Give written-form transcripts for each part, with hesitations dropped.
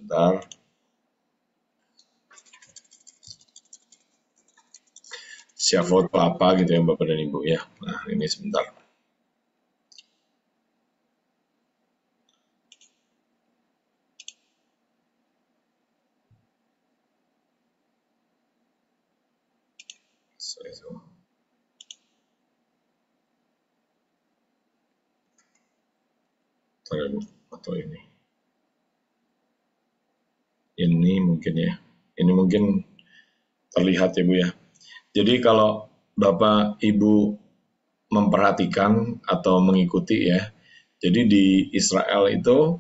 sebentar. Siap foto apa gitu ya Bapak dan Ibu ya. Nah ini sebentar. Atau ini mungkin ya. Ini mungkin terlihat ya Bu ya. Jadi kalau Bapak Ibu memperhatikan atau mengikuti ya, jadi di Israel itu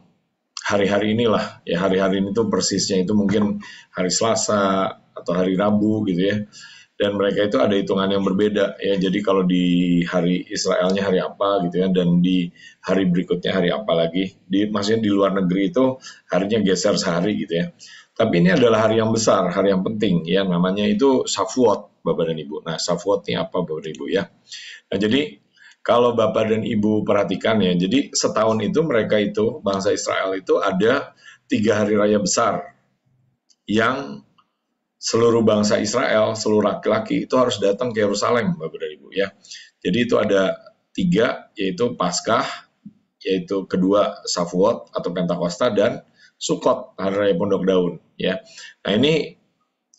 hari-hari inilah ya, hari-hari ini tuh persisnya itu mungkin hari Selasa atau hari Rabu gitu ya, dan mereka itu ada hitungan yang berbeda ya. Jadi kalau di hari Israelnya hari apa gitu ya, dan di hari berikutnya hari apa lagi, maksudnya di luar negeri itu harinya geser sehari gitu ya. Tapi ini adalah hari yang besar, hari yang penting ya, namanya itu Shavuot Bapak dan Ibu. Nah Shavuot ini apa Bapak dan Ibu ya. Nah jadi kalau Bapak dan Ibu perhatikan ya, jadi setahun itu mereka itu, bangsa Israel itu ada 3 hari raya besar yang seluruh bangsa Israel, seluruh laki-laki itu harus datang ke Yerusalem Bapak dan Ibu ya. Jadi itu ada 3, yaitu Paskah, yaitu kedua Shavuot atau Pentakosta, dan Sukot, hari raya Pondok Daun ya. Nah ini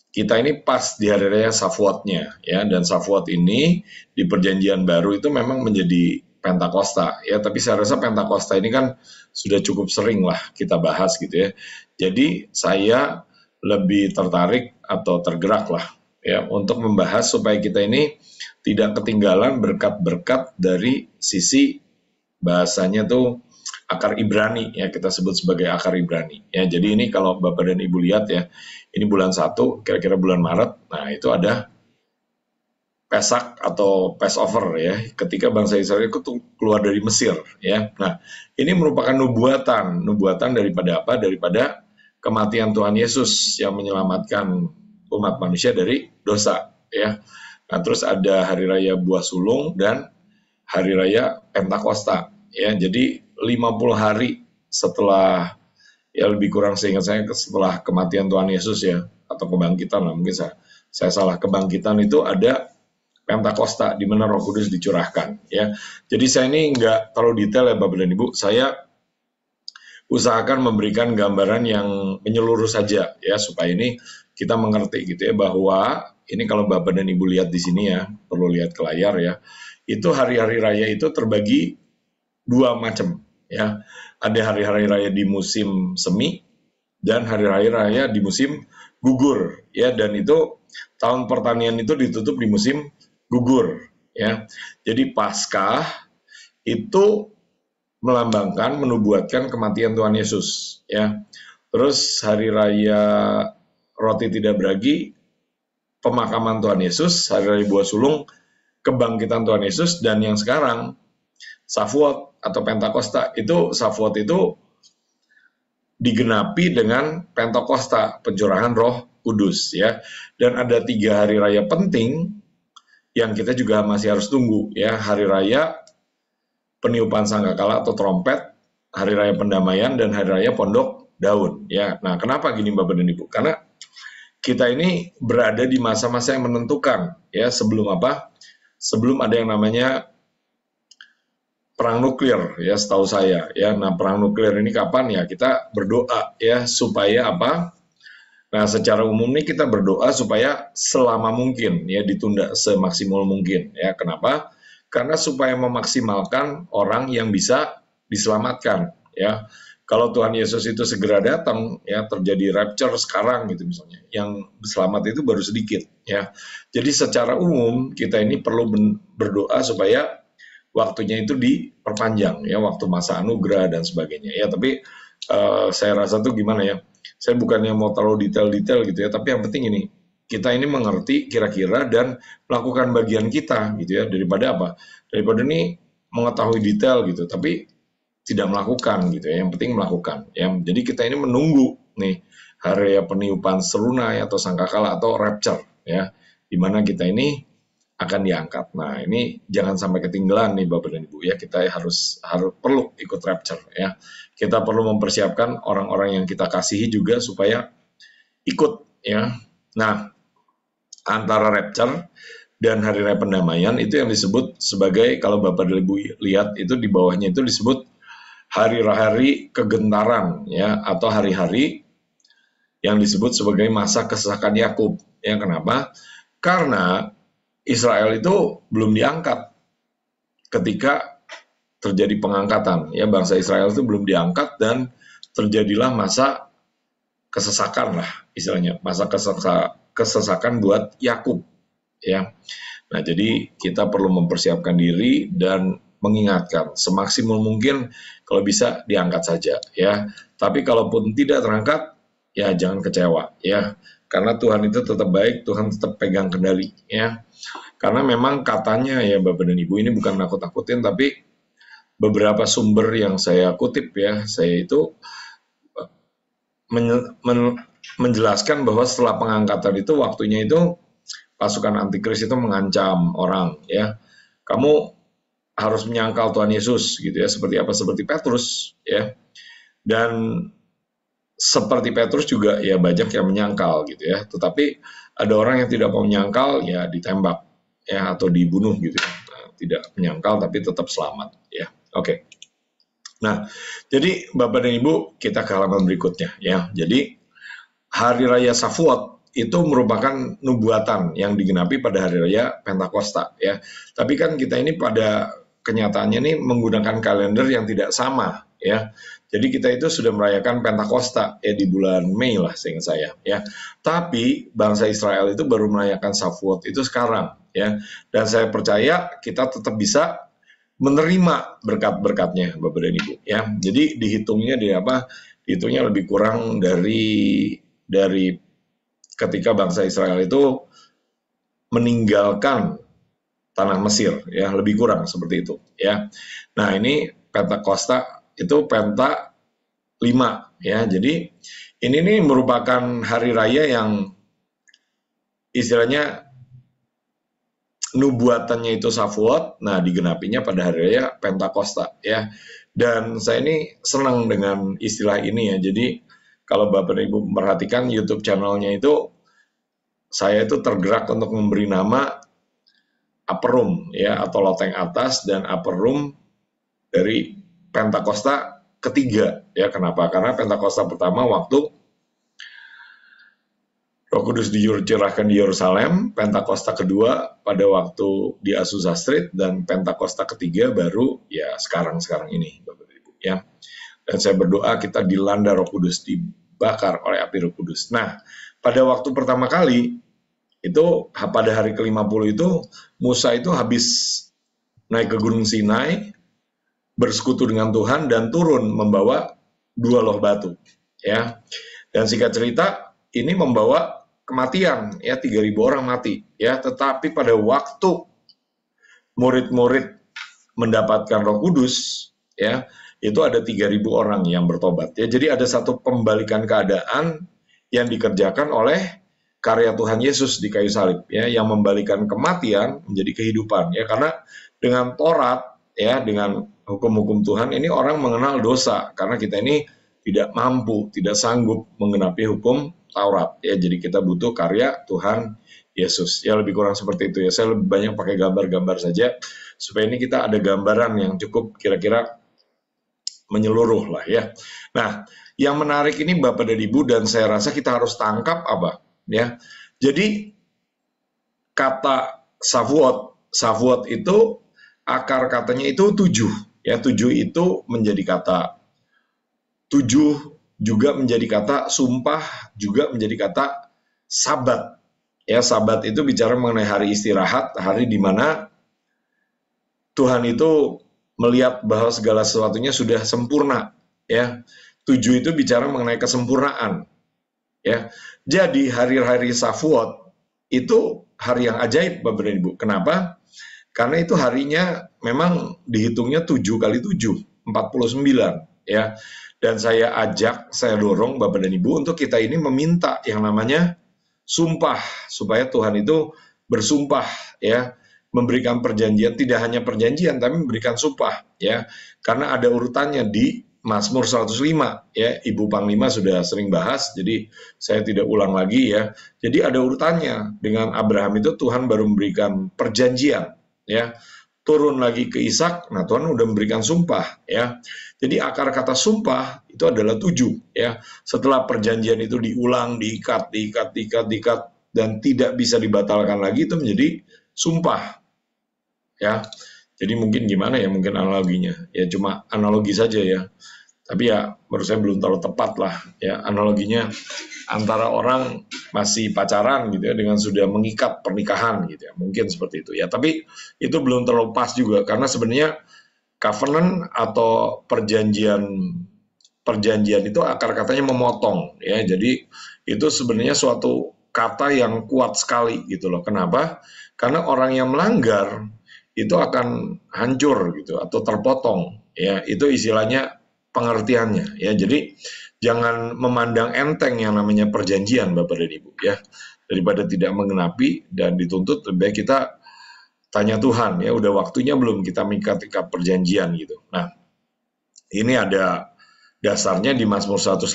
kita ini pas di hari raya Shavuotnya ya, dan Shavuot ini di perjanjian baru itu memang menjadi Pentakosta ya, tapi saya rasa Pentakosta ini kan sudah cukup sering lah kita bahas gitu ya. Jadi saya lebih tertarik atau tergerak lah ya untuk membahas supaya kita ini tidak ketinggalan berkat-berkat dari sisi bahasanya tuh akar Ibrani ya, kita sebut sebagai akar Ibrani ya. Jadi ini kalau Bapak dan Ibu lihat ya, ini bulan 1 kira-kira bulan Maret. Nah itu ada Pesak atau Passover ya, ketika bangsa Israel itu keluar dari Mesir ya. Nah ini merupakan nubuatan daripada apa, daripada kematian Tuhan Yesus yang menyelamatkan umat manusia dari dosa ya. Nah terus ada hari raya buah sulung dan hari raya Pentakosta ya. Jadi 50 hari setelah, ya lebih kurang seingat saya setelah kematian Tuhan Yesus ya, atau kebangkitan lah, mungkin saya salah, kebangkitan itu ada Pentakosta di mana Roh Kudus dicurahkan ya. Jadi saya ini nggak terlalu detail ya Bapak dan Ibu, saya usahakan memberikan gambaran yang menyeluruh saja ya, supaya ini kita mengerti gitu ya, bahwa ini kalau Bapak dan Ibu lihat di sini ya, perlu lihat ke layar ya, itu hari-hari raya itu terbagi 2 macam ya. Ada hari-hari raya di musim semi dan hari-hari raya di musim gugur ya, dan itu tahun pertanian itu ditutup di musim gugur ya. Jadi Paskah itu melambangkan, menubuatkan kematian Tuhan Yesus ya. Terus hari raya roti tidak beragi, pemakaman Tuhan Yesus. Hari raya buah sulung, kebangkitan Tuhan Yesus. Dan yang sekarang Shavuot atau Pentakosta, itu Shavuot itu digenapi dengan Pentakosta, pencurahan Roh Kudus ya. Dan ada 3 hari raya penting yang kita juga masih harus tunggu ya. Hari raya peniupan sangkakala atau trompet, hari raya pendamaian, dan hari raya Pondok Daun ya. Nah kenapa gini Bapak dan Ibu? Karena kita ini berada di masa-masa yang menentukan ya, sebelum apa? Sebelum ada yang namanya perang nuklir ya, setahu saya ya. Nah perang nuklir ini kapan ya? Kita berdoa ya supaya apa? Nah secara umum nih kita berdoa supaya selama mungkin ya ditunda semaksimal mungkin ya. Kenapa? Karena supaya memaksimalkan orang yang bisa diselamatkan ya. Kalau Tuhan Yesus itu segera datang ya, terjadi rapture sekarang gitu misalnya, yang selamat itu baru sedikit ya. Jadi secara umum kita ini perlu berdoa supaya waktunya itu diperpanjang ya, waktu masa anugerah dan sebagainya ya. Tapi saya rasa tuh gimana ya, saya bukannya mau terlalu detail-detail gitu ya, tapi yang penting ini kita ini mengerti kira-kira dan melakukan bagian kita gitu ya, daripada apa, daripada ini mengetahui detail gitu tapi tidak melakukan gitu ya. Yang penting melakukan ya. Jadi kita ini menunggu nih hari peniupan serunai atau sangkakala atau rapture ya, dimana kita ini akan diangkat. Nah, ini jangan sampai ketinggalan nih Bapak dan Ibu ya. Kita harus perlu ikut rapture ya. Kita perlu mempersiapkan orang-orang yang kita kasihi juga supaya ikut ya. Nah, antara rapture dan hari raya pendamaian itu yang disebut sebagai, kalau Bapak dan Ibu lihat itu di bawahnya itu disebut hari-hari kegentaran ya, atau hari-hari yang disebut sebagai masa kesesakan Yakub. Ya, kenapa? Karena Israel itu belum diangkat ketika terjadi pengangkatan. Ya, bangsa Israel itu belum diangkat dan terjadilah masa kesesakan lah istilahnya, masa kesesakan buat Yakub. Ya, nah jadi kita perlu mempersiapkan diri dan mengingatkan semaksimal mungkin kalau bisa diangkat saja ya. Tapi kalaupun tidak terangkat, ya jangan kecewa ya. Karena Tuhan itu tetap baik, Tuhan tetap pegang kendali ya. Karena memang katanya ya Bapak dan Ibu, ini bukan nakut-nakutin, tapi beberapa sumber yang saya kutip ya, saya itu menjelaskan bahwa setelah pengangkatan itu waktunya itu pasukan antikris itu mengancam orang ya. Kamu harus menyangkal Tuhan Yesus gitu ya, seperti apa? Seperti Petrus ya. Dan seperti Petrus juga ya banyak yang menyangkal gitu ya. Tetapi ada orang yang tidak mau menyangkal ya ditembak ya atau dibunuh gitu ya. Nah, tidak menyangkal tapi tetap selamat ya. Oke. Nah, jadi Bapak dan Ibu, kita ke halaman berikutnya ya. Jadi Hari Raya Shavuot itu merupakan nubuatan yang digenapi pada Hari Raya Pentakosta ya. Tapi kan kita ini pada kenyataannya ini menggunakan kalender yang tidak sama ya. Jadi kita itu sudah merayakan Pentakosta ya di bulan Mei lah seingat saya ya. Tapi bangsa Israel itu baru merayakan Shavuot itu sekarang ya. Dan saya percaya kita tetap bisa menerima berkat-berkatnya Bapak dan Ibu ya. Jadi dihitungnya di apa? Dihitungnya lebih kurang dari ketika bangsa Israel itu meninggalkan tanah Mesir ya, lebih kurang seperti itu ya. Nah, ini Pentakosta itu Penta 5 ya. Jadi ini nih merupakan hari raya yang istilahnya nubuatannya itu Shavuot, nah digenapinya pada hari raya Pentakosta ya. Dan saya ini senang dengan istilah ini ya. Jadi kalau Bapak dan Ibu memperhatikan YouTube channelnya itu, saya itu tergerak untuk memberi nama upper room ya, atau loteng atas dan upper room dari Pentakosta ketiga ya. Kenapa? Karena Pentakosta pertama waktu Roh Kudus dicurahkan di Yerusalem, Pentakosta kedua pada waktu di Azusa Street, dan Pentakosta ketiga baru ya sekarang ini Bapak Ibu ya. Dan saya berdoa kita dilanda Roh Kudus, dibakar oleh api Roh Kudus. Nah, pada waktu pertama kali itu pada hari ke-50 itu Musa itu habis naik ke Gunung Sinai, bersekutu dengan Tuhan dan turun membawa 2 loh batu ya. Dan singkat cerita ini membawa kematian ya, 3.000 orang mati ya. Tetapi pada waktu murid-murid mendapatkan Roh Kudus ya, itu ada 3.000 orang yang bertobat ya. Jadi ada satu pembalikan keadaan yang dikerjakan oleh karya Tuhan Yesus di kayu salib ya, yang membalikan kematian menjadi kehidupan ya. Karena dengan Taurat ya, dengan hukum-hukum Tuhan ini orang mengenal dosa karena kita ini tidak mampu, tidak sanggup menggenapi hukum Taurat ya. Jadi kita butuh karya Tuhan Yesus ya, lebih kurang seperti itu ya. Saya lebih banyak pakai gambar-gambar saja supaya ini kita ada gambaran yang cukup kira-kira menyeluruh lah ya. Nah, yang menarik ini Bapak dan Ibu, dan saya rasa kita harus tangkap apa ya. Jadi kata Shavuot itu akar katanya itu 7 ya. 7 itu menjadi kata 7, juga menjadi kata sumpah, juga menjadi kata sabat ya. Sabat itu bicara mengenai hari istirahat, hari di mana Tuhan itu melihat bahwa segala sesuatunya sudah sempurna ya. 7 itu bicara mengenai kesempurnaan ya. Jadi hari-hari Shavuot itu hari yang ajaib Bapak dan Ibu. Kenapa? Karena itu harinya memang dihitungnya 7 kali 7, 49 ya. Dan saya dorong Bapak dan Ibu untuk kita ini meminta yang namanya sumpah, supaya Tuhan itu bersumpah ya. memberikan perjanjian, tidak hanya perjanjian tapi memberikan sumpah ya. Karena ada urutannya di Mazmur 105 ya, Ibu Panglima sudah sering bahas, jadi saya tidak ulang lagi ya. Jadi ada urutannya. Dengan Abraham itu Tuhan baru memberikan perjanjian ya. Turun lagi ke Ishak, nah Tuhan udah memberikan sumpah ya. Jadi akar kata sumpah itu adalah 7 ya. Setelah perjanjian itu diulang, diikat dan tidak bisa dibatalkan lagi, itu menjadi sumpah ya. Jadi mungkin gimana ya, mungkin analoginya ya, cuma analogi saja ya, tapi ya menurut saya belum terlalu tepat lah ya analoginya antara orang masih pacaran gitu ya dengan sudah mengikat pernikahan gitu ya, mungkin seperti itu ya. Tapi itu belum terlalu pas juga, karena sebenarnya covenant atau perjanjian itu akar katanya memotong ya. Jadi itu sebenarnya suatu kata yang kuat sekali gitu loh. Kenapa? Karena orang yang melanggar itu akan hancur gitu atau terpotong ya. Itu istilahnya pengertiannya ya. Jadi jangan memandang enteng yang namanya perjanjian Bapak dan Ibu ya. Daripada tidak menggenapi dan dituntut, lebih baik kita tanya Tuhan ya, udah waktunya belum kita mengikat perjanjian gitu. Nah, ini ada dasarnya di Mazmur 105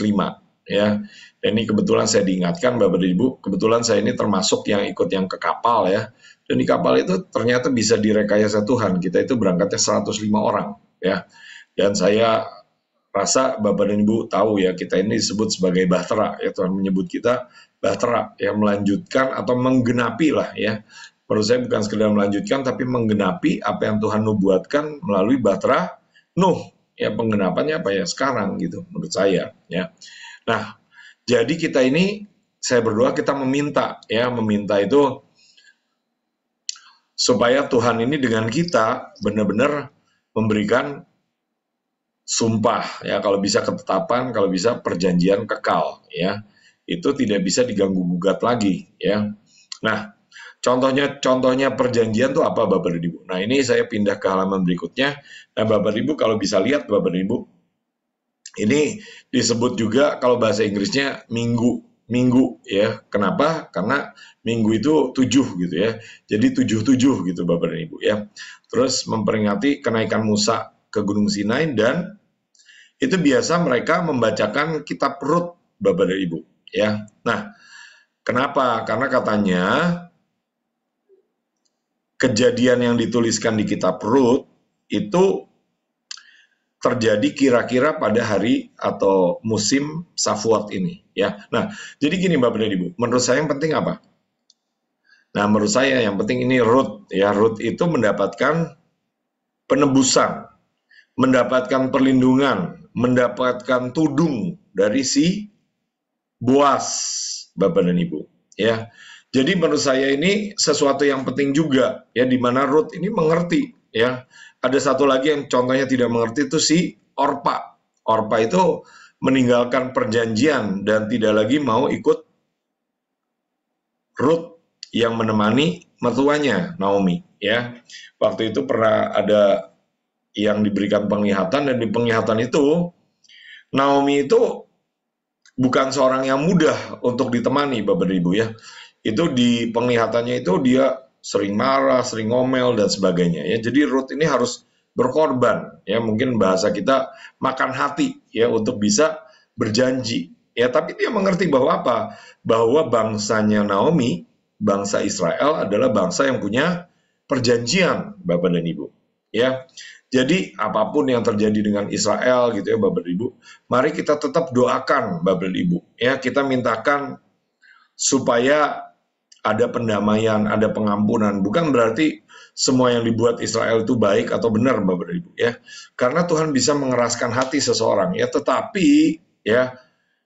ya. Dan ini kebetulan saya diingatkan Bapak dan Ibu, kebetulan saya ini termasuk yang ikut yang ke kapal ya. Dan di kapal itu ternyata bisa direkayasa Tuhan. Kita itu berangkatnya 105 orang ya. Dan saya rasa Bapak dan Ibu tahu ya, kita ini disebut sebagai bahtera ya, Tuhan menyebut kita bahtera yang melanjutkan atau menggenapi lah ya. Menurut saya bukan sekedar melanjutkan tapi menggenapi apa yang Tuhan nubuatkan melalui bahtera Nuh. Ya penggenapannya apa ya sekarang gitu menurut saya ya. Nah, jadi kita ini, saya berdoa kita meminta ya, meminta itu supaya Tuhan ini dengan kita benar-benar memberikan sumpah ya, kalau bisa ketetapan, kalau bisa perjanjian kekal ya. Itu tidak bisa diganggu gugat lagi ya. Nah, contohnya perjanjian itu apa Bapak dan Ibu? Nah, ini saya pindah ke halaman berikutnya. Nah, Bapak dan Ibu kalau bisa lihat Bapak dan Ibu, ini disebut juga kalau bahasa Inggrisnya minggu ya. Kenapa? Karena minggu itu 7 gitu ya. Jadi 7-7 gitu Bapak dan Ibu ya. Terus memperingati kenaikan Musa ke Gunung Sinai, dan itu biasa mereka membacakan kitab Rut Bapak dan Ibu ya. Nah, kenapa? Karena katanya kejadian yang dituliskan di kitab Rut itu terjadi kira-kira pada hari atau musim Safuat ini ya. Nah, jadi gini Bapak dan Ibu, menurut saya yang penting apa? Nah, menurut saya yang penting ini Rut ya. Rut itu mendapatkan penebusan, mendapatkan perlindungan, mendapatkan tudung dari si Boas Bapak dan Ibu ya. Jadi menurut saya ini sesuatu yang penting juga ya, di mana Rut ini mengerti ya. Ada satu lagi yang contohnya tidak mengerti, itu si Orpa. Orpa itu meninggalkan perjanjian dan tidak lagi mau ikut Rut yang menemani mertuanya Naomi ya. Waktu itu pernah ada yang diberikan penglihatan, dan di penglihatan itu Naomi itu bukan seorang yang mudah untuk ditemani Bapak dan Ibu ya. Itu di penglihatannya itu dia sering marah, sering ngomel dan sebagainya ya. Jadi Rut ini harus berkorban ya, mungkin bahasa kita makan hati ya untuk bisa berjanji ya. Tapi dia mengerti bahwa apa? Bahwa bangsanya Naomi, bangsa Israel adalah bangsa yang punya perjanjian Bapak dan Ibu ya. Jadi apapun yang terjadi dengan Israel gitu ya Bapak dan Ibu, mari kita tetap doakan Bapak dan Ibu ya. Kita mintakan supaya ada pendamaian, ada pengampunan. Bukan berarti semua yang dibuat Israel itu baik atau benar Bapak dan Ibu ya. Karena Tuhan bisa mengeraskan hati seseorang ya, tetapi ya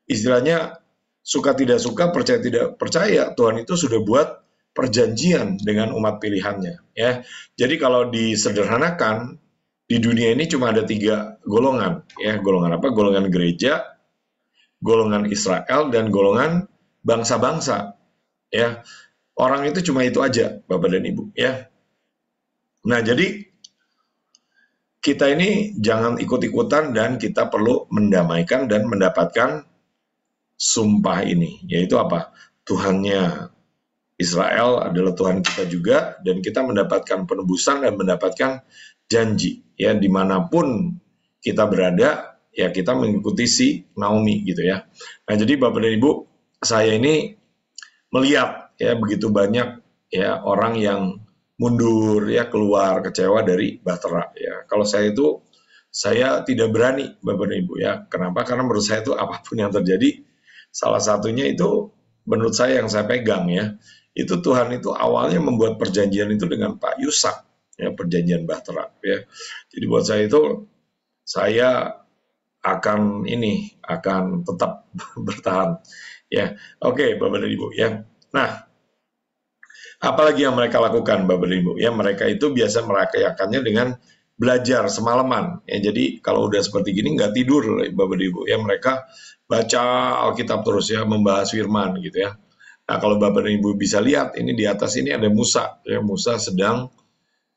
istilahnya suka tidak suka, percaya tidak percaya, Tuhan itu sudah buat perjanjian dengan umat pilihannya ya. Jadi kalau disederhanakan, di dunia ini cuma ada 3 golongan ya. Golongan apa? Golongan gereja, golongan Israel, dan golongan bangsa-bangsa ya. Orang itu cuma itu aja Bapak dan Ibu ya. Nah, jadi kita ini jangan ikut-ikutan, dan kita perlu mendamaikan dan mendapatkan sumpah ini, yaitu apa? Tuhannya Israel adalah Tuhan kita juga, dan kita mendapatkan penebusan dan mendapatkan janji. Ya, dimanapun kita berada, ya kita mengikuti si Naomi gitu ya. Nah, jadi Bapak dan Ibu, saya ini melihat ya begitu banyak ya orang yang mundur ya, keluar kecewa dari Bahtera ya. Kalau saya tidak berani Bapak dan Ibu ya. Kenapa? Karena menurut saya itu apapun yang terjadi, salah satunya itu menurut saya yang saya pegang ya, itu Tuhan itu awalnya membuat perjanjian itu dengan Pak Yusak ya, perjanjian Bahtera ya. Jadi buat saya itu, saya akan tetap bertahan ya. Oke, Bapak dan Ibu ya. Nah, apalagi yang mereka lakukan Bapak dan Ibu ya, mereka itu biasa merayakannya dengan belajar semalaman ya. Jadi kalau udah seperti gini nggak tidur Bapak dan Ibu ya, mereka baca Alkitab terus ya, membahas firman gitu ya. Nah, kalau Bapak dan Ibu bisa lihat, ini di atas ini ada Musa ya. Musa sedang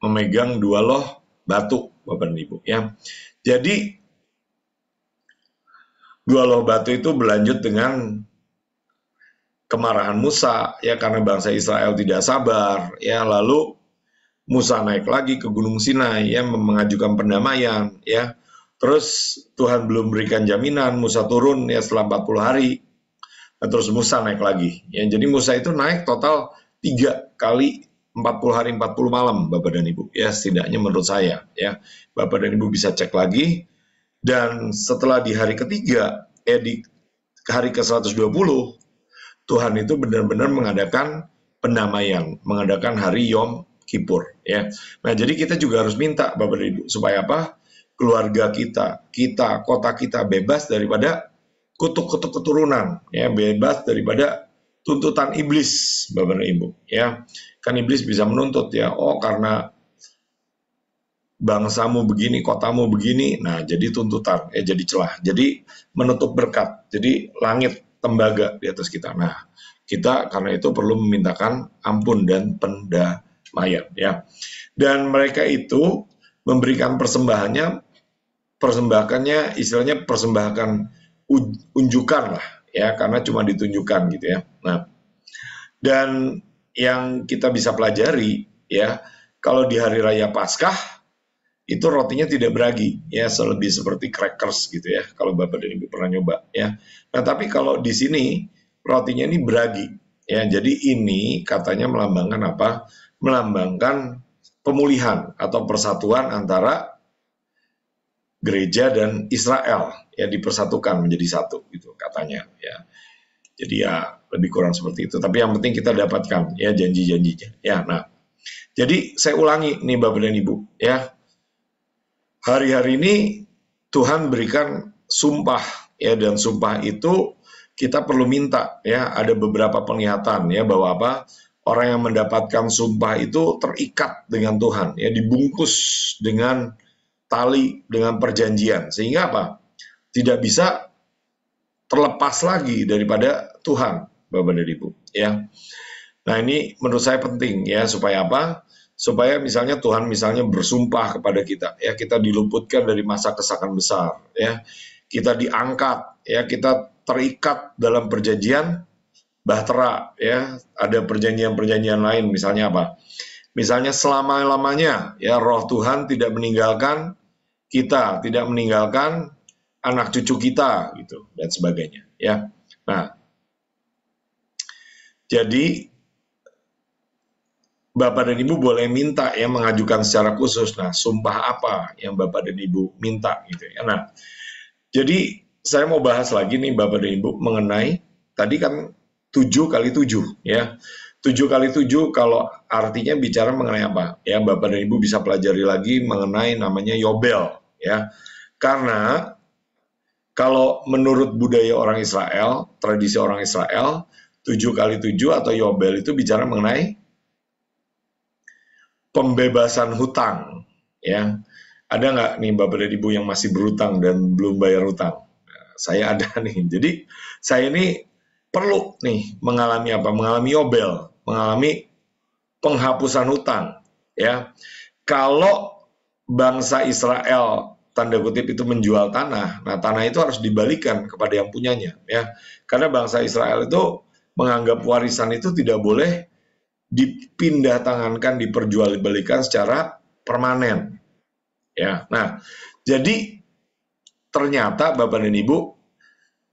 memegang dua loh batu Bapak dan Ibu ya. Jadi dua loh batu itu berlanjut dengan kemarahan Musa ya, karena bangsa Israel tidak sabar ya. Lalu Musa naik lagi ke Gunung Sinai ya, mengajukan pendamaian ya. Terus Tuhan belum berikan jaminan, Musa turun ya setelah 40 hari. Nah, terus Musa naik lagi ya. Jadi Musa itu naik total 3 kali 40 hari 40 malam Bapak dan Ibu ya, setidaknya menurut saya ya. Bapak dan Ibu bisa cek lagi. Dan setelah di hari ketiga di hari ke-120, Tuhan itu benar-benar mengadakan pendamaian, mengadakan hari Yom Kippur ya. Nah, jadi kita juga harus minta Bapak dan Ibu supaya apa? Keluarga kita, kota kita bebas daripada kutuk-kutuk keturunan ya, bebas daripada tuntutan iblis Bapak dan Ibu ya. Kan iblis bisa menuntut ya, oh karena bangsamu begini, kotamu begini, nah jadi tuntutan, jadi celah, jadi menutup berkat, jadi langit tembaga di atas kita. Nah, kita karena itu perlu memintakan ampun dan pendamaian ya. Dan mereka itu memberikan persembahannya istilahnya persembahkan unjukan lah ya, karena cuma ditunjukkan gitu ya. Nah, dan yang kita bisa pelajari ya, kalau di hari raya Paskah itu rotinya tidak beragi ya, lebih seperti crackers gitu ya, kalau Bapak dan Ibu pernah nyoba ya. Nah, tapi kalau di sini rotinya ini beragi ya. Jadi ini katanya melambangkan apa? Melambangkan pemulihan atau persatuan antara gereja dan Israel ya, dipersatukan menjadi satu gitu katanya ya. Jadi ya lebih kurang seperti itu. Tapi yang penting kita dapatkan ya janji-janjinya ya. Nah, jadi saya ulangi nih Bapak dan Ibu ya. Hari-hari ini Tuhan berikan sumpah ya, dan sumpah itu kita perlu minta ya. Ada beberapa penglihatan ya bahwa apa? Orang yang mendapatkan sumpah itu terikat dengan Tuhan ya, dibungkus dengan tali, dengan perjanjian, sehingga apa? Tidak bisa terlepas lagi daripada Tuhan Bapak dan Ibu ya. Nah, ini menurut saya penting ya, supaya apa? Supaya misalnya Tuhan misalnya bersumpah kepada kita ya, kita diluputkan dari masa kesakan besar ya, kita diangkat ya, kita terikat dalam perjanjian Bahtera ya. Ada perjanjian-perjanjian lain, misalnya apa? Misalnya selama-lamanya ya roh Tuhan tidak meninggalkan kita, tidak meninggalkan anak cucu kita gitu, dan sebagainya ya. Nah, jadi Bapak dan Ibu boleh minta ya, mengajukan secara khusus. Nah, sumpah apa yang Bapak dan Ibu minta gitu ya. Nah, jadi saya mau bahas lagi nih Bapak dan Ibu mengenai tadi kan 7 kali 7 ya. 7 kali 7 kalau artinya bicara mengenai apa? Ya, Bapak dan Ibu bisa pelajari lagi mengenai namanya Yobel ya. Karena kalau menurut budaya orang Israel, tradisi orang Israel, 7 kali 7 atau Yobel itu bicara mengenai pembebasan hutang ya. Ada nggak nih Bapak dan Ibu yang masih berhutang dan belum bayar hutang? Nah, saya ada nih. Jadi saya ini perlu nih mengalami apa? Mengalami Yobel, mengalami penghapusan hutang ya. Kalau bangsa Israel tanda kutip itu menjual tanah, nah tanah itu harus dibalikan kepada yang punyanya ya. Karena bangsa Israel itu menganggap warisan itu tidak boleh dipindah tangankan, diperjualbelikan secara permanen. Ya, nah, jadi ternyata Bapak dan Ibu,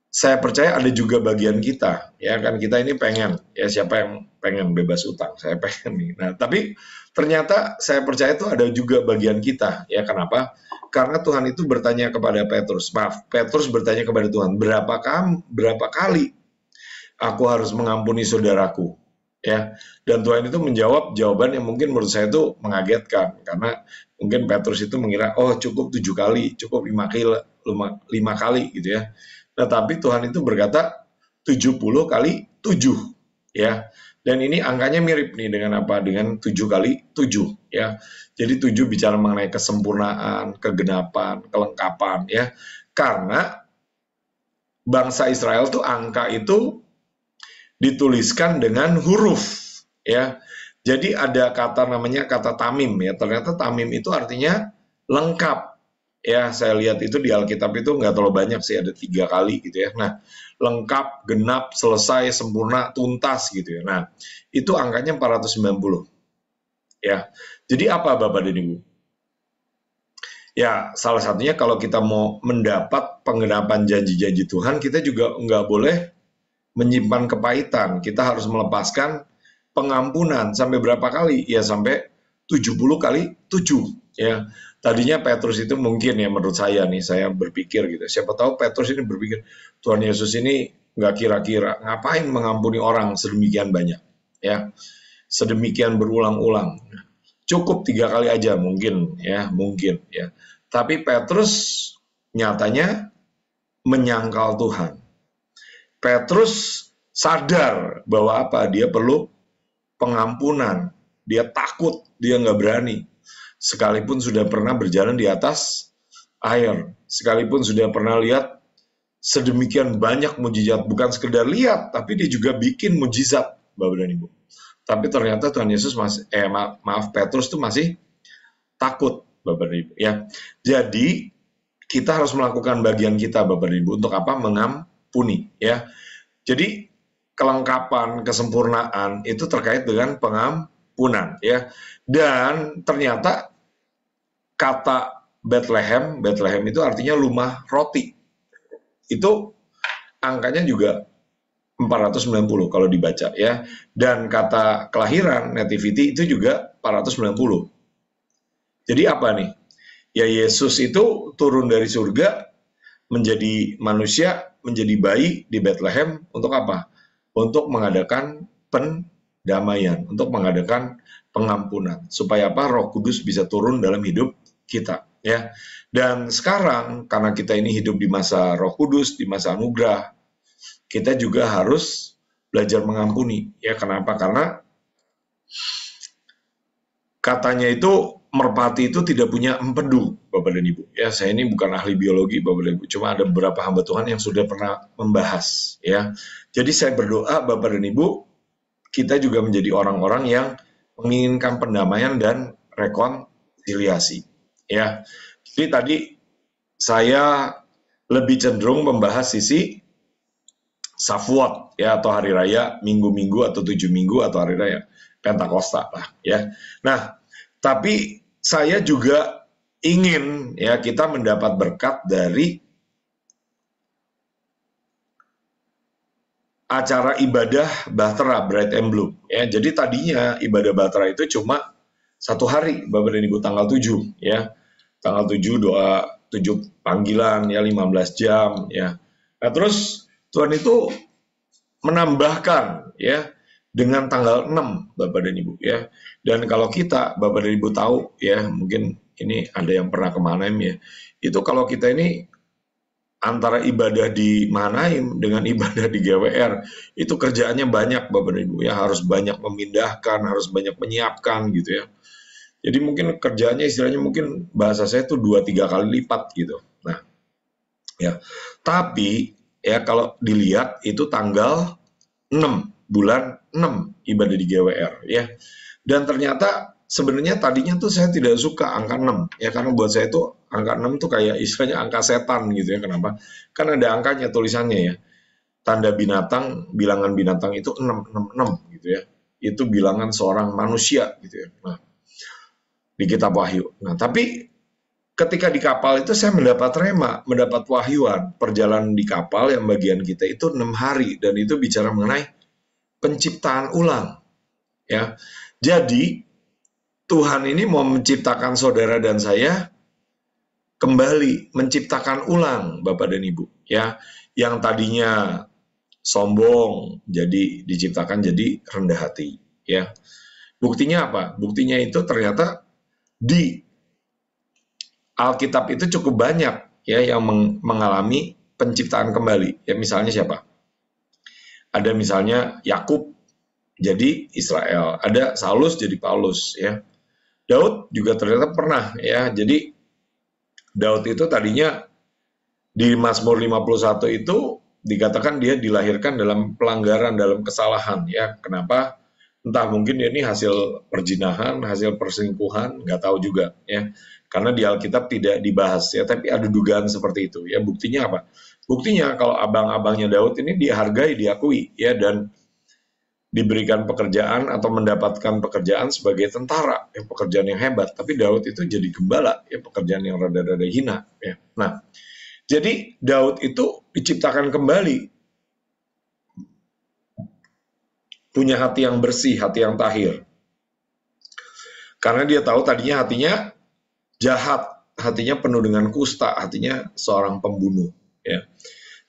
saya percaya ada juga bagian kita, ya kan, kita ini pengen, ya siapa yang pengen bebas utang, saya pengen nih. Nah, tapi ternyata saya percaya itu ada juga bagian kita, ya kenapa? Karena Tuhan itu bertanya kepada Petrus, Petrus bertanya kepada Tuhan, berapa kali aku harus mengampuni saudaraku? Ya, dan Tuhan itu menjawab jawaban yang mungkin menurut saya itu mengagetkan, karena mungkin Petrus itu mengira, oh cukup 7 kali, cukup 5 kali gitu ya. Tetapi Tuhan itu berkata 70 kali 7 ya. Dan ini angkanya mirip nih dengan apa? Dengan 7 kali 7 ya. Jadi 7 bicara mengenai kesempurnaan, kegenapan, kelengkapan ya. Karena bangsa Israel tuh angka itu dituliskan dengan huruf ya. Jadi ada kata namanya kata tamim ya. Ternyata tamim itu artinya lengkap. Ya, saya lihat itu di Alkitab itu nggak terlalu banyak sih, ada 3 kali gitu ya. Nah, lengkap, genap, selesai, sempurna, tuntas gitu ya. Nah, itu angkanya 490. Ya, jadi apa Bapak dan Ibu? Ya, salah satunya kalau kita mau mendapat penggenapan janji-janji Tuhan, kita juga nggak boleh menyimpan kepahitan. Kita harus melepaskan pengampunan sampai berapa kali? Ya sampai 70 kali 7 ya. Tadinya Petrus itu mungkin ya menurut saya nih, saya berpikir gitu. Siapa tahu Petrus ini berpikir, Tuhan Yesus ini nggak kira-kira ngapain mengampuni orang sedemikian banyak ya. Sedemikian berulang-ulang. Cukup 3 kali aja mungkin ya. Tapi Petrus nyatanya menyangkal Tuhan. Petrus sadar bahwa apa? Dia perlu pengampunan. Dia takut, dia nggak berani. Sekalipun sudah pernah berjalan di atas air, sekalipun sudah pernah lihat sedemikian banyak mujizat, bukan sekedar lihat, tapi dia juga bikin mujizat, Bapak dan Ibu. Tapi ternyata Tuhan Yesus Petrus itu masih takut, Bapak dan Ibu. Ya, jadi kita harus melakukan bagian kita, Bapak dan Ibu, untuk apa? Mengampuni. Ya, jadi kelengkapan, kesempurnaan itu terkait dengan pengampunan. Ya, dan ternyata kata Bethlehem itu artinya rumah roti. Itu angkanya juga 490 kalau dibaca ya. Dan kata kelahiran, nativity itu juga 490. Jadi apa nih? Ya Yesus itu turun dari surga menjadi manusia, menjadi bayi di Bethlehem untuk apa? Untuk mengadakan pendamaian, untuk mengadakan pengampunan. Supaya apa? Roh Kudus bisa turun dalam hidup kita ya. Dan sekarang karena kita ini hidup di masa Roh Kudus, di masa anugerah, kita juga harus belajar mengampuni ya. Kenapa? Karena katanya itu merpati itu tidak punya empedu, Bapak dan Ibu. Ya, saya ini bukan ahli biologi, Bapak dan Ibu. Cuma ada beberapa hamba Tuhan yang sudah pernah membahas ya. Jadi saya berdoa Bapak dan Ibu, kita juga menjadi orang-orang yang menginginkan pendamaian dan rekonsiliasi ya. Jadi tadi saya lebih cenderung membahas sisi Shavuot ya, atau hari raya minggu-minggu atau 7 minggu atau hari raya Pentakosta lah ya. Nah, tapi saya juga ingin ya kita mendapat berkat dari acara ibadah Bahtera Bright and Bloom ya. Jadi tadinya ibadah Bahtera itu cuma 1 hari, Bapak dan Ibu, tanggal 7 ya. Tanggal 7 doa 7 panggilan ya, 15 jam ya. Nah, terus Tuhan itu menambahkan ya dengan tanggal 6, Bapak dan Ibu ya. Dan kalau kita Bapak dan Ibu tahu ya, mungkin ini ada yang pernah ke Manaim ya. Itu kalau kita ini antara ibadah di Manaim dengan ibadah di GWR itu kerjaannya banyak, Bapak dan Ibu ya, harus banyak memindahkan, harus banyak menyiapkan gitu ya. Jadi mungkin kerjaannya istilahnya mungkin bahasa saya itu 2-3 kali lipat gitu. Nah, ya. Tapi ya kalau dilihat itu tanggal 6 bulan 6 ibadah di GWR ya. Dan ternyata sebenarnya tadinya tuh saya tidak suka angka 6 ya, karena buat saya itu angka 6 tuh kayak istilahnya angka setan gitu ya. Kenapa? Kan ada angkanya tulisannya ya. Tanda binatang, bilangan binatang itu 666 gitu ya. itu bilangan seorang manusia gitu ya. Nah, di kitab Wahyu. Nah, tapi ketika di kapal itu saya mendapat rema, mendapat wahyuan. Perjalanan di kapal yang bagian kita itu 6 hari dan itu bicara mengenai penciptaan ulang. Ya, jadi Tuhan ini mau menciptakan saudara dan saya kembali, menciptakan ulang Bapak dan Ibu. Ya, yang tadinya sombong jadi diciptakan jadi rendah hati. Ya, buktinya apa? Buktinya itu ternyata di Alkitab itu cukup banyak ya yang mengalami penciptaan kembali. Ya misalnya siapa? Ada misalnya Yakub jadi Israel, ada Saulus jadi Paulus ya. Daud juga ternyata pernah ya. Jadi Daud itu tadinya di Mazmur 51 itu dikatakan dia dilahirkan dalam pelanggaran, dalam kesalahan ya. Kenapa? Entah mungkin ini hasil perjinahan, hasil perselingkuhan, nggak tahu juga ya. Karena di Alkitab tidak dibahas ya, tapi ada dugaan seperti itu ya. Buktinya apa? Buktinya kalau abang-abangnya Daud ini dihargai, diakui ya, dan diberikan pekerjaan atau mendapatkan pekerjaan sebagai tentara, ya, pekerjaan yang hebat. Tapi Daud itu jadi gembala, ya, pekerjaan yang rada-rada hina. Ya. Nah, jadi Daud itu diciptakan kembali, punya hati yang bersih, hati yang tahir. Karena dia tahu tadinya hatinya jahat, hatinya penuh dengan kusta, hatinya seorang pembunuh. Ya.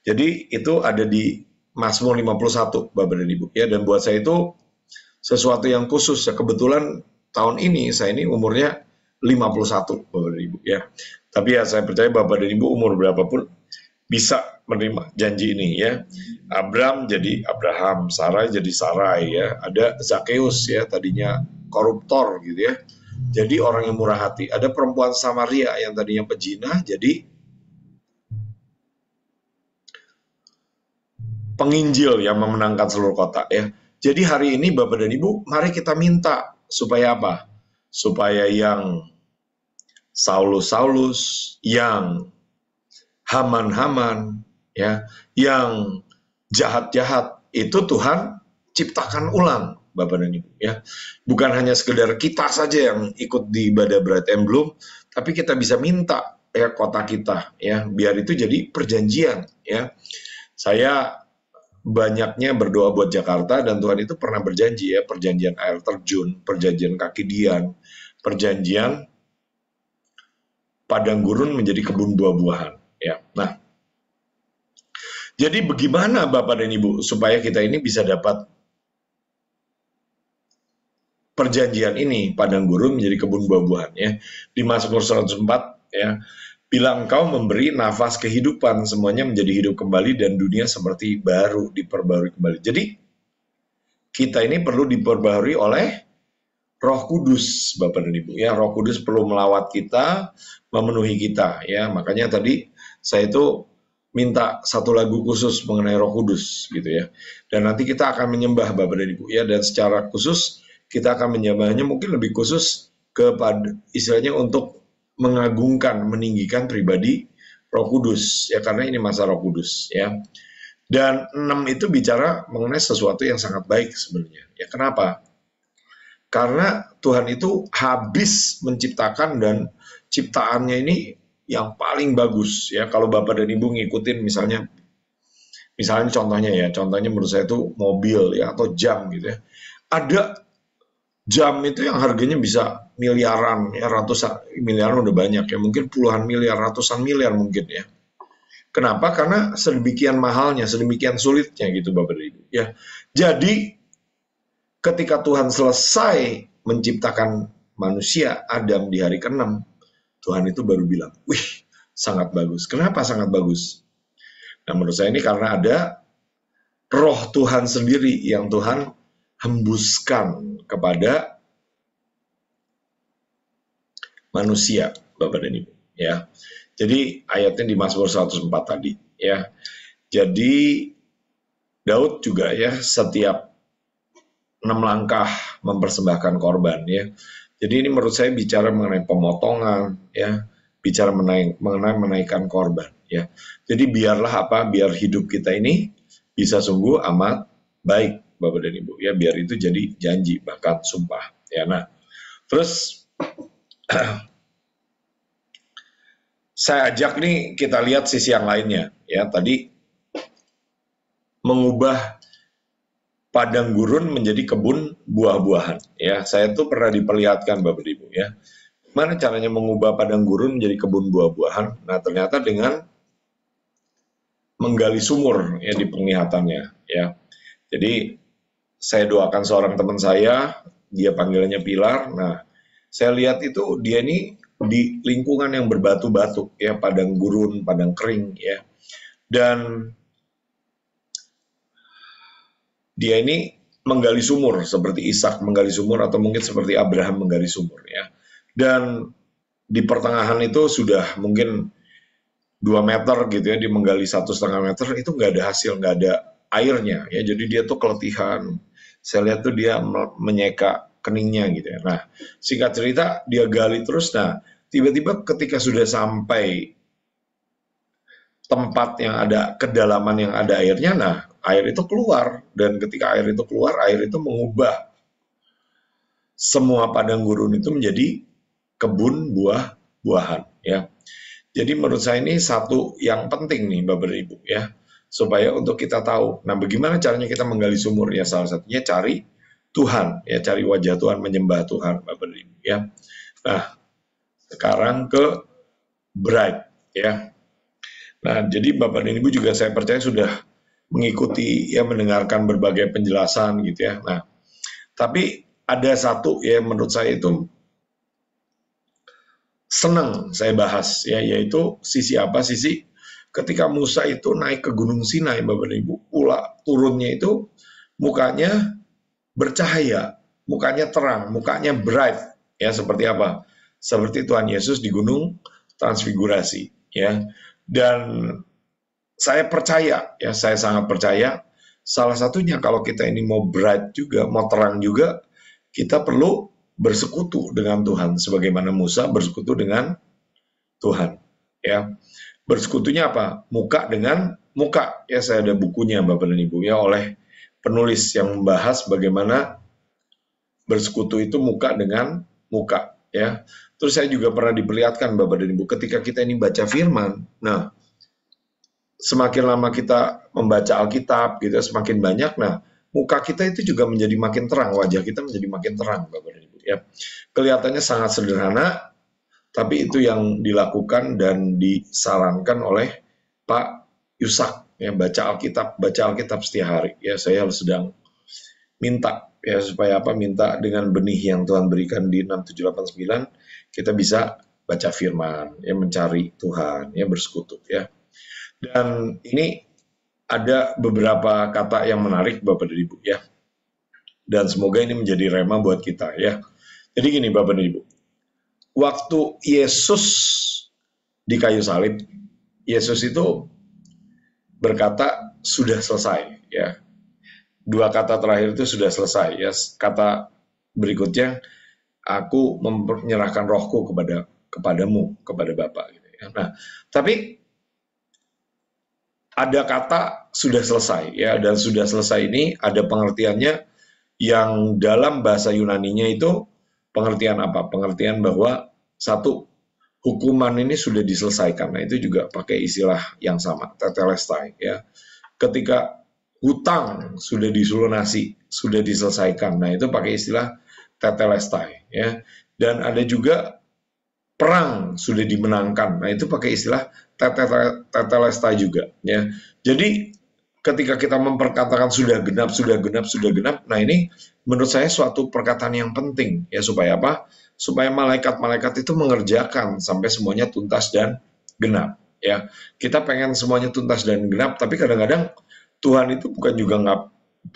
Jadi itu ada di Mazmur 51, Bapak dan Ibu. Ya, dan buat saya itu sesuatu yang khusus. Ya, kebetulan tahun ini, saya ini umurnya 51, Bapak dan Ibu. Ya. Tapi ya saya percaya Bapak dan Ibu umur berapapun bisa menerima janji ini ya. Abram jadi Abraham, Sarai jadi Sarai ya. Ada Zakheus ya, tadinya koruptor gitu ya. Jadi orang yang murah hati. Ada perempuan Samaria yang tadinya pejinah, jadi penginjil yang memenangkan seluruh kota ya. Jadi hari ini Bapak dan Ibu, mari kita minta supaya apa? Supaya yang Saulus, yang Haman, ya, yang jahat-jahat itu Tuhan ciptakan ulang, Bapak dan Ibu ya. Bukan hanya sekedar kita saja yang ikut di ibadah Bright and Bloom, tapi kita bisa minta ya kota kita ya, biar itu jadi perjanjian ya. Saya banyaknya berdoa buat Jakarta dan Tuhan itu pernah berjanji ya, perjanjian air terjun, perjanjian kaki dian, perjanjian padang gurun menjadi kebun buah-buahan ya. Nah, jadi bagaimana Bapak dan Ibu supaya kita ini bisa dapat perjanjian ini, padang gurun menjadi kebun buah-buahan ya. Di Mazmur 104 ya, bila engkau memberi nafas kehidupan, semuanya menjadi hidup kembali dan dunia seperti baru, diperbarui kembali. Jadi, kita ini perlu diperbarui oleh Roh Kudus, Bapak dan Ibu. Ya, Roh Kudus perlu melawat kita, memenuhi kita. Ya, makanya tadi saya itu minta satu lagu khusus mengenai Roh Kudus, gitu ya. Dan nanti kita akan menyembah Bapak dan Ibu. Ya, dan secara khusus kita akan menyembahnya mungkin lebih khusus kepada istilahnya untuk mengagungkan, meninggikan pribadi Roh Kudus ya, karena ini masa Roh Kudus ya. Dan 6 itu bicara mengenai sesuatu yang sangat baik sebenarnya. Ya kenapa? Karena Tuhan itu habis menciptakan dan ciptaannya ini yang paling bagus ya. Kalau Bapak dan Ibu ngikutin misalnya contohnya menurut saya itu mobil ya atau jam gitu ya. Ada jam itu yang harganya bisa miliaran, ya ratusan miliaran udah banyak ya, mungkin puluhan miliar, ratusan miliar mungkin ya. Kenapa? Karena sedemikian mahalnya, sedemikian sulitnya gitu Bapak dan Ibu ya. Jadi ketika Tuhan selesai menciptakan manusia Adam di hari ke-6, Tuhan itu baru bilang, wih sangat bagus. Kenapa sangat bagus? Nah menurut saya ini karena ada roh Tuhan sendiri yang Tuhan hembuskan kepada manusia, Bapak dan Ibu ya. Jadi ayatnya di Mazmur 104 tadi ya. Jadi Daud juga ya setiap 6 langkah mempersembahkan korban ya. Jadi ini menurut saya bicara mengenai pemotongan ya, bicara mengenai menaikkan korban ya. Jadi biarlah biar hidup kita ini bisa sungguh amat baik Bapak dan Ibu, ya biar itu jadi janji bahkan sumpah. Ya, nah, terus saya ajak nih kita lihat sisi yang lainnya. Ya, tadi mengubah padang gurun menjadi kebun buah-buahan. Ya, saya tuh pernah diperlihatkan Bapak Ibu ya. Mana caranya mengubah padang gurun menjadi kebun buah-buahan? Nah, ternyata dengan menggali sumur ya di penglihatannya ya. Jadi saya doakan seorang teman saya, dia panggilannya Pilar. Nah, saya lihat itu dia ini di lingkungan yang berbatu-batu ya, padang gurun, padang kering ya. Dan dia ini menggali sumur seperti Ishak menggali sumur atau mungkin seperti Abraham menggali sumur ya. Dan di pertengahan itu sudah mungkin 2 meter gitu ya, dia menggali 1,5 meter, itu nggak ada hasil, nggak ada airnya ya, jadi dia tuh keletihan. Saya lihat tuh dia menyeka keningnya gitu ya. Nah, singkat cerita dia gali terus. Nah, tiba-tiba ketika sudah sampai tempat yang ada kedalaman yang ada airnya, nah air itu keluar, dan ketika air itu keluar, air itu mengubah semua padang gurun itu menjadi kebun buah-buahan ya. Jadi menurut saya ini satu yang penting nih Bapak dan Ibu ya, supaya untuk kita tahu. Nah, bagaimana caranya kita menggali sumur? Ya salah satunya cari Tuhan, ya cari wajah Tuhan, menyembah Tuhan Bapak dan Ibu ya. Nah, sekarang ke Bright ya. Nah, jadi Bapak dan Ibu juga saya percaya sudah mengikuti ya, mendengarkan berbagai penjelasan gitu ya. Nah, tapi ada satu ya menurut saya itu senang saya bahas ya, yaitu sisi apa? Sisi ketika Musa itu naik ke Gunung Sinai Bapak dan Ibu, pula turunnya itu mukanya bercahaya, mukanya terang, mukanya bright ya, seperti apa? Seperti Tuhan Yesus di Gunung Transfigurasi ya. Dan saya percaya ya, saya sangat percaya salah satunya kalau kita ini mau bright juga, mau terang juga, kita perlu bersekutu dengan Tuhan sebagaimana Musa bersekutu dengan Tuhan ya. Bersekutunya apa? Muka dengan muka ya. Saya ada bukunya Bapak dan Ibu ya, oleh penulis yang membahas bagaimana bersekutu itu muka dengan muka ya. Terus saya juga pernah diperlihatkan Bapak dan Ibu, ketika kita ini baca firman, nah semakin lama kita membaca Alkitab gitu, semakin banyak, nah muka kita itu juga menjadi makin terang, wajah kita menjadi makin terang Bapak dan Ibu ya. Kelihatannya sangat sederhana, tapi itu yang dilakukan dan disarankan oleh Pak Yusak ya, baca Alkitab setiap hari ya. Saya sedang minta ya supaya apa, minta dengan benih yang Tuhan berikan di 6789 kita bisa baca firman ya, mencari Tuhan ya, bersekutu ya. Dan ini ada beberapa kata yang menarik Bapak dan Ibu ya, dan semoga ini menjadi rema buat kita ya. Jadi gini Bapak dan Ibu, waktu Yesus di kayu salib, Yesus itu berkata sudah selesai ya. 2 kata terakhir itu sudah selesai ya. Kata berikutnya, aku menyerahkan rohku kepadamu, kepada Bapa gitu ya. Nah, tapi ada kata sudah selesai ya, dan sudah selesai ini ada pengertiannya yang dalam bahasa Yunaninya itu pengertian apa? Pengertian bahwa satu, hukuman ini sudah diselesaikan. Nah, itu juga pakai istilah yang sama, tetelestai ya. Ketika hutang sudah disulunasi, sudah diselesaikan. Nah, itu pakai istilah tetelestai ya. Dan ada juga perang sudah dimenangkan. Nah, itu pakai istilah tetelestai juga ya. Jadi ketika kita memperkatakan sudah genap, sudah genap, sudah genap, nah ini menurut saya suatu perkataan yang penting ya, supaya apa? Supaya malaikat-malaikat itu mengerjakan sampai semuanya tuntas dan genap ya. Kita pengen semuanya tuntas dan genap, tapi kadang-kadang Tuhan itu bukan juga nggak,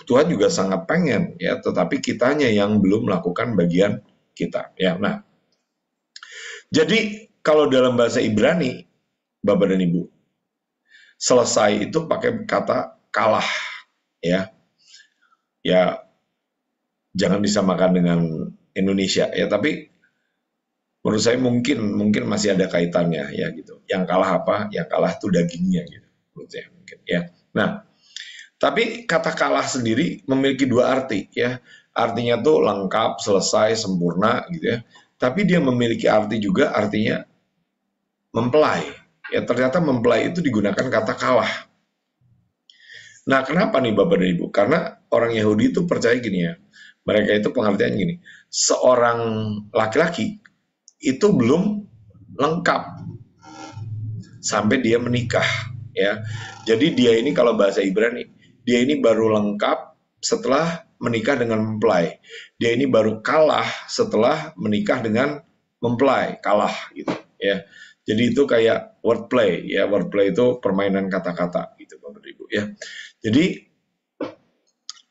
Tuhan juga sangat pengen ya, tetapi kitanya yang belum melakukan bagian kita ya. Nah, jadi kalau dalam bahasa Ibrani Bapak dan Ibu, selesai itu pakai kata kalah ya. Ya, jangan disamakan dengan Indonesia ya, tapi menurut saya mungkin masih ada kaitannya ya gitu. Yang kalah apa? Yang kalah tuh dagingnya gitu menurut saya mungkin ya. Nah, Tapi kata kalah sendiri memiliki dua arti ya. Artinya tuh lengkap, selesai, sempurna gitu ya. Tapi dia memiliki arti juga, artinya mempelai. Ya ternyata mempelai itu digunakan kata kalah. Nah, kenapa nih Bapak dan Ibu? Karena orang Yahudi itu percaya gini ya. Mereka itu pengertian gini. Seorang laki-laki itu belum lengkap sampai dia menikah ya. Jadi dia ini kalau bahasa Ibrani, dia ini baru lengkap setelah menikah dengan mempelai. Dia ini baru kalah setelah menikah dengan mempelai, kalah gitu ya. Jadi itu kayak wordplay ya, wordplay itu permainan kata-kata gitu Bapak Ibu ya. Jadi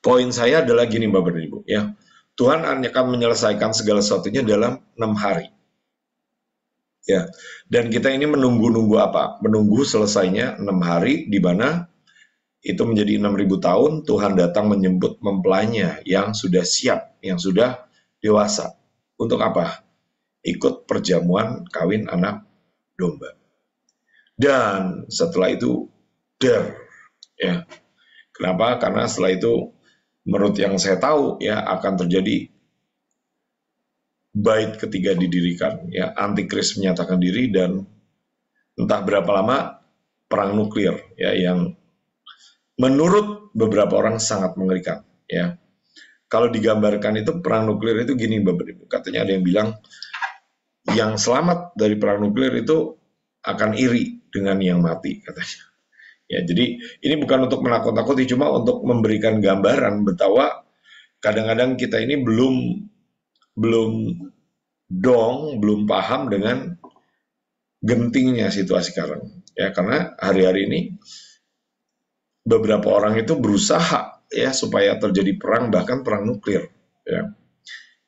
poin saya adalah gini Bapak dan Ibu ya. Tuhan akan menyelesaikan segala sesuatunya dalam 6 hari. Ya. Dan kita ini menunggu-nunggu apa? Menunggu selesainya 6 hari di mana itu menjadi 6.000 tahun Tuhan datang menjemput mempelainya yang sudah siap, yang sudah dewasa. Untuk apa? Ikut perjamuan kawin anak domba. Dan setelah itu ya. Kenapa? Karena setelah itu menurut yang saya tahu ya akan terjadi bait ketiga didirikan ya, antikris menyatakan diri dan entah berapa lama perang nuklir ya yang menurut beberapa orang sangat mengerikan ya. Kalau digambarkan itu perang nuklir itu gini Bapak Ibu, katanya ada yang bilang yang selamat dari perang nuklir itu akan iri dengan yang mati katanya. Ya, jadi ini bukan untuk menakut-nakuti, cuma untuk memberikan gambaran betapa kadang-kadang kita ini belum paham dengan gentingnya situasi sekarang. Ya, karena hari-hari ini beberapa orang itu berusaha ya supaya terjadi perang, bahkan perang nuklir. Ya,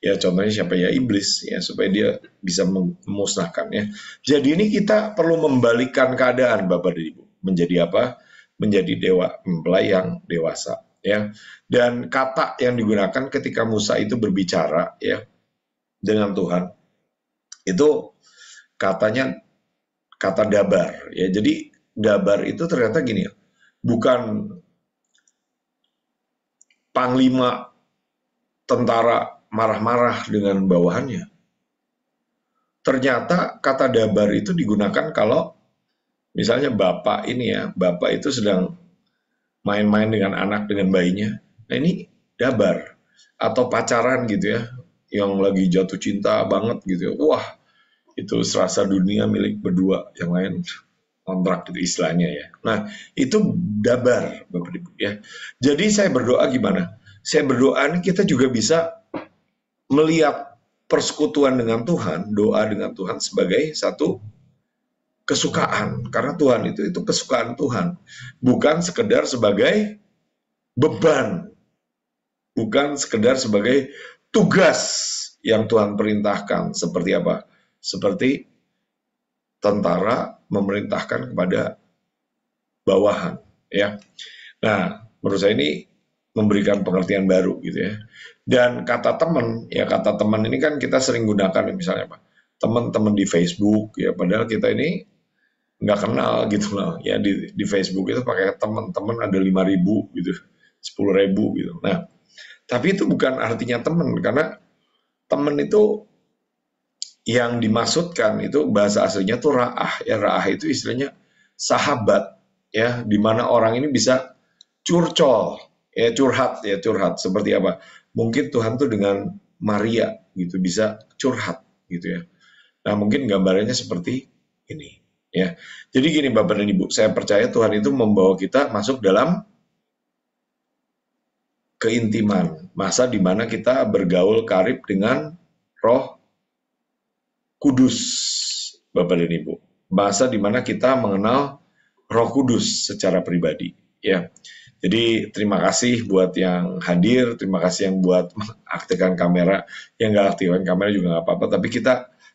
ya contohnya siapa ya, iblis ya, supaya dia bisa memusnahkan ya. Jadi ini kita perlu membalikan keadaan Bapak dan Ibu menjadi apa? Menjadi dewa mempelai yang dewasa ya. Dan kata yang digunakan ketika Musa itu berbicara ya dengan Tuhan itu katanya kata dabar ya. Jadi dabar itu ternyata gini ya, bukan panglima tentara marah-marah dengan bawahannya. Ternyata kata dabar itu digunakan kalau misalnya bapak ini ya, bapak itu sedang main-main dengan anak, dengan bayinya. Nah ini dabar. Atau pacaran gitu ya, yang lagi jatuh cinta banget gitu ya. Wah, itu serasa dunia milik berdua, yang lain kontrak gitu istilahnya ya. Nah, itu dabar Bapak Ibu ya. Jadi saya berdoa gimana? Saya berdoa ini kita juga bisa melihat persekutuan dengan Tuhan, doa dengan Tuhan sebagai satu kesukaan. Karena Tuhan itu kesukaan Tuhan. Bukan sekedar sebagai beban. Bukan sekedar sebagai tugas yang Tuhan perintahkan. Seperti apa? Seperti tentara memerintahkan kepada bawahan ya. Nah, menurut saya ini memberikan pengertian baru gitu ya. Dan kata teman ya, kata teman ini kan kita sering gunakan misalnya apa? Teman-teman di Facebook ya, padahal kita ini nggak kenal gitu loh ya, di Facebook itu pakai teman-teman ada 5.000 gitu, 10.000 gitu. Nah, tapi itu bukan artinya teman, karena teman itu yang dimaksudkan itu bahasa aslinya tuh ra'ah ya. Ra'ah itu istilahnya sahabat ya, di mana orang ini bisa curcol ya, curhat seperti apa, mungkin Tuhan tuh dengan Maria gitu bisa curhat gitu ya. Nah mungkin gambarannya seperti ini ya. Jadi gini Bapak dan Ibu, saya percaya Tuhan itu membawa kita masuk dalam keintiman, masa di mana kita bergaul karib dengan Roh Kudus Bapak dan Ibu. Masa di mana kita mengenal Roh Kudus secara pribadi ya. Jadi terima kasih buat yang hadir, terima kasih yang buat aktifkan kamera, yang nggak aktifkan kamera juga nggak apa-apa, tapi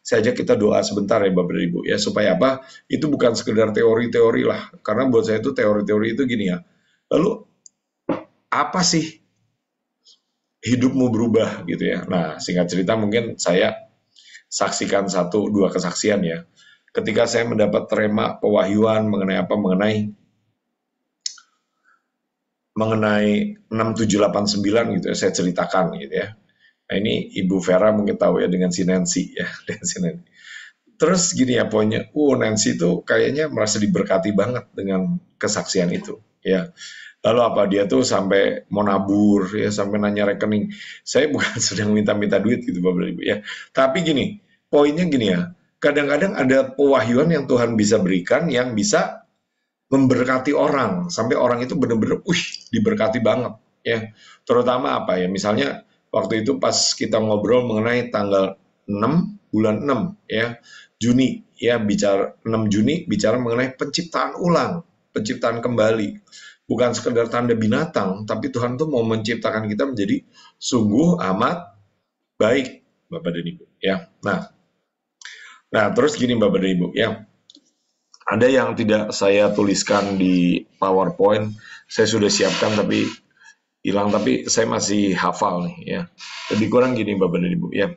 saya ajak kita doa sebentar ya Bapak dan Ibu ya, supaya apa? Itu bukan sekedar teori-teori lah, karena buat saya itu teori-teori itu gini ya. Lalu apa sih hidupmu berubah gitu ya? Nah singkat cerita mungkin saya saksikan 1-2 kesaksian ya. Ketika saya mendapat rema pewahyuan mengenai apa? Mengenai mengenai 6789 gitu ya, saya ceritakan gitu ya. Nah ini Ibu Vera mungkin tahu ya dengan si Nancy ya, dengan si Nancy. Terus gini ya poinnya, Nancy itu kayaknya merasa diberkati banget dengan kesaksian itu ya. Lalu apa dia tuh sampai mau nabur ya, sampai nanya rekening. Saya bukan sedang minta-minta duit gitu Bapak Ibu ya. Tapi gini, poinnya gini ya. Kadang-kadang ada pewahyuan yang Tuhan bisa berikan yang bisa memberkati orang sampai orang itu benar-benar diberkati banget ya. Terutama apa ya? Misalnya waktu itu pas kita ngobrol mengenai tanggal 6 bulan 6 ya, Juni ya, bicara 6 Juni bicara mengenai penciptaan ulang, penciptaan kembali. Bukan sekedar tanda binatang, tapi Tuhan tuh mau menciptakan kita menjadi sungguh amat baik, Bapak dan Ibu ya. Nah, terus gini Bapak dan Ibu ya, ada yang tidak saya tuliskan di PowerPoint, saya sudah siapkan tapi hilang, tapi saya masih hafal nih ya. Lebih kurang gini Bapak dan Ibu ya.